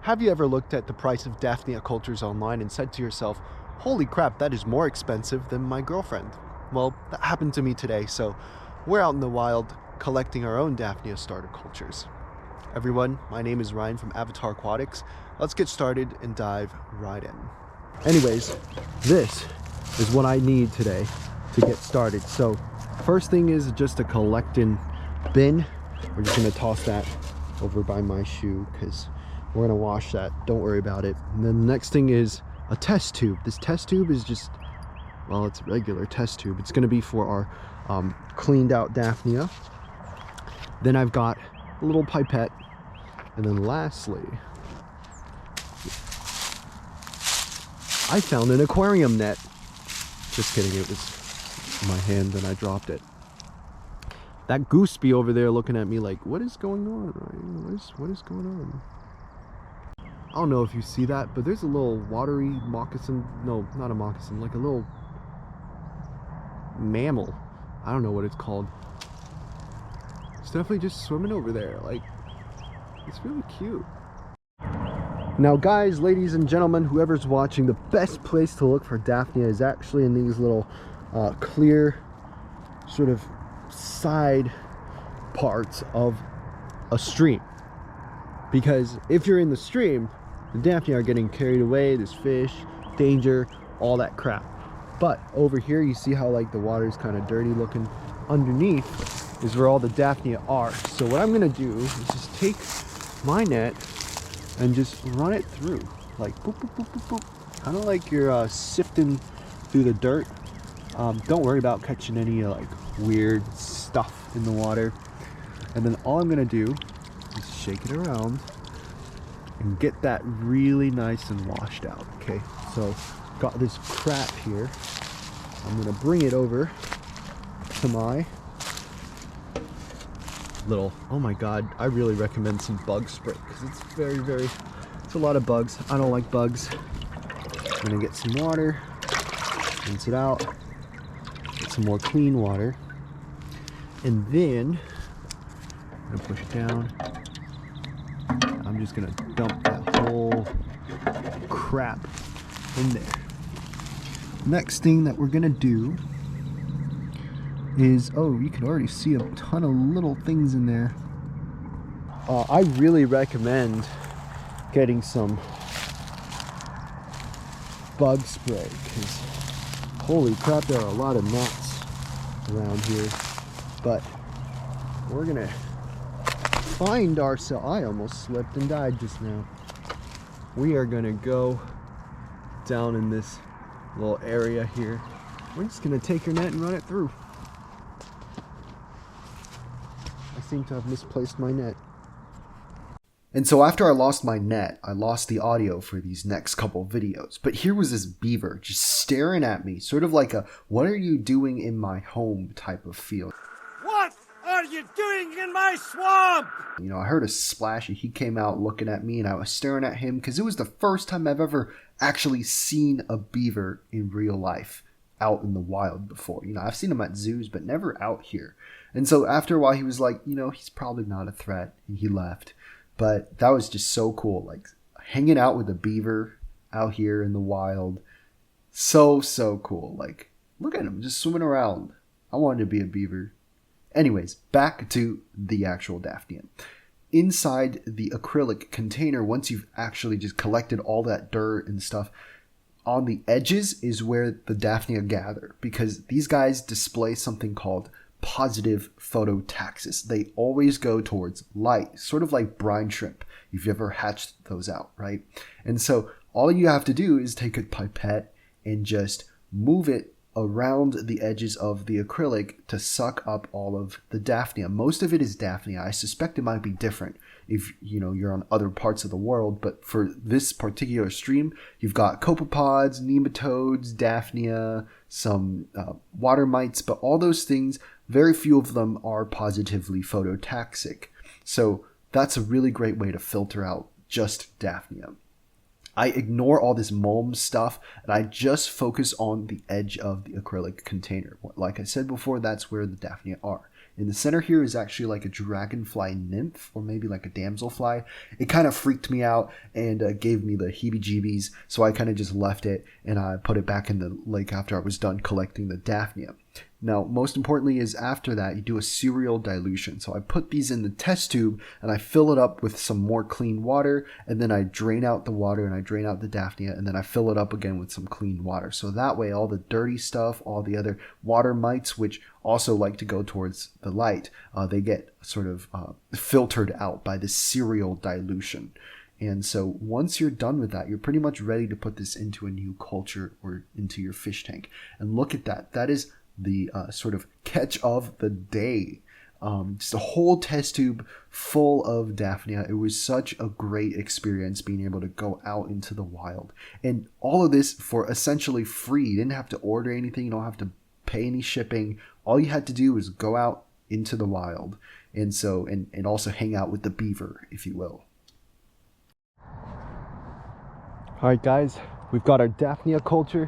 Have you ever looked at the price of Daphnia cultures online and said to yourself, holy crap, that is more expensive than my girlfriend? Well, that happened to me today, so we're out in the wild collecting our own Daphnia starter cultures. Everyone, my name is Ryan from Avatar Aquatics. Let's get started and dive right in. Anyways, this is what I need today to get started. So first thing is just a collecting bin. We're just gonna toss that over by my shoe because we're gonna wash that, don't worry about it. And then the next thing is a test tube. This test tube is just, well, it's a regular test tube. It's gonna be for our cleaned out Daphnia. Then I've got a little pipette. And then lastly, I found an aquarium net. Just kidding, it was in my hand and I dropped it. That goose be over there looking at me like, what is going on, Ryan? What is going on? I don't know if you see that, but there's a little watery moccasin. No, not a moccasin, like a little mammal. I don't know what it's called. It's definitely just swimming over there. Like, it's really cute. Now guys, ladies and gentlemen, whoever's watching, the best place to look for Daphnia is actually in these little clear sort of side parts of a stream. Because if you're in the stream, the Daphnia are getting carried away, there's fish, danger, all that crap. But over here, you see how like the water is kind of dirty looking. Underneath is where all the Daphnia are. So what I'm gonna do is just take my net and just run it through, like boop, boop, boop, boop, boop. Kind of like you're sifting through the dirt. Don't worry about catching any like weird stuff in the water. And then all I'm gonna do is shake it around and get that really nice and washed out. Okay, so got this crap here. I'm gonna bring it over to my little, oh my god, I really recommend some bug spray because it's it's a lot of bugs. I don't like bugs. I'm gonna get some water, rinse it out, get some more clean water, and then I'm gonna push it down. I'm just gonna dump that whole crap in there. Next thing that we're gonna do is, oh, you can already see a ton of little things in there. I really recommend getting some bug spray because holy crap, there are a lot of gnats around here. But we're gonna find ourselves, I almost slipped and died just now. We are gonna go down in this little area here. We're just gonna take your net and run it through. I seem to have misplaced my net. And so after I lost my net, I lost the audio for these next couple videos. But here was this beaver just staring at me, sort of like a, what are you doing in my home type of feel. What are you doing in my swamp? You know, I heard a splash and he came out looking at me and I was staring at him because it was the first time I've ever actually seen a beaver in real life out in the wild before. You know, I've seen them at zoos, but never out here. And so after a while, he was like, you know, he's probably not a threat, and he left. But that was just so cool, like hanging out with a beaver out here in the wild. So cool. Like, look at him just swimming around. I wanted to be a beaver. Anyways, back to the actual Daphnia. Inside the acrylic container, once you've actually just collected all that dirt and stuff, on the edges is where the Daphnia gather, because these guys display something called positive phototaxis. They always go towards light, sort of like brine shrimp, if you ever hatched those out, right? And so all you have to do is take a pipette and just move it around the edges of the acrylic to suck up all of the Daphnia. Most of it is Daphnia. I suspect it might be different if you know you're on other parts of the world, but for this particular stream, you've got copepods, nematodes, Daphnia, some water mites, but all those things, very few of them are positively phototaxic. So that's a really great way to filter out just Daphnia. I ignore all this mulm stuff and I just focus on the edge of the acrylic container. Like I said before, that's where the Daphnia are. In the center here is actually like a dragonfly nymph, or maybe like a damselfly. It kind of freaked me out and gave me the heebie-jeebies, so I kind of just left it and I put it back in the lake after I was done collecting the Daphnia. Now, most importantly is after that, you do a serial dilution. So I put these in the test tube and I fill it up with some more clean water, and then I drain out the water and I drain out the Daphnia, and then I fill it up again with some clean water. So that way all the dirty stuff, all the other water mites, which also like to go towards the light, they get sort of filtered out by this serial dilution. And so once you're done with that, you're pretty much ready to put this into a new culture or into your fish tank. And look at that. That is the sort of catch of the day. Just a whole test tube full of Daphnia. It was such a great experience being able to go out into the wild. And all of this for essentially free. You didn't have to order anything. You don't have to pay any shipping. All you had to do was go out into the wild. And so, and also hang out with the beaver, if you will. All right, guys, we've got our Daphnia culture.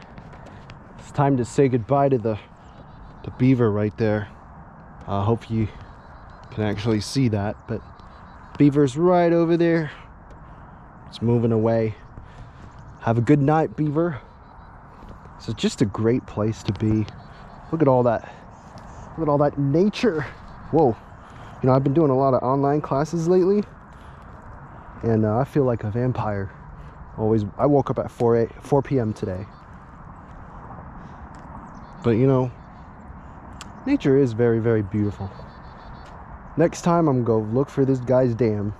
It's time to say goodbye to the beaver right there. I hope you can actually see that, but beaver's right over there. It's moving away. Have a good night, beaver. So just a great place to be. Look at all that. Look at all that nature. Whoa. You know, I've been doing a lot of online classes lately, and I feel like a vampire. I woke up at 4 p.m. today. But you know, nature is very, very beautiful. Next time I'm going to go look for this guy's dam.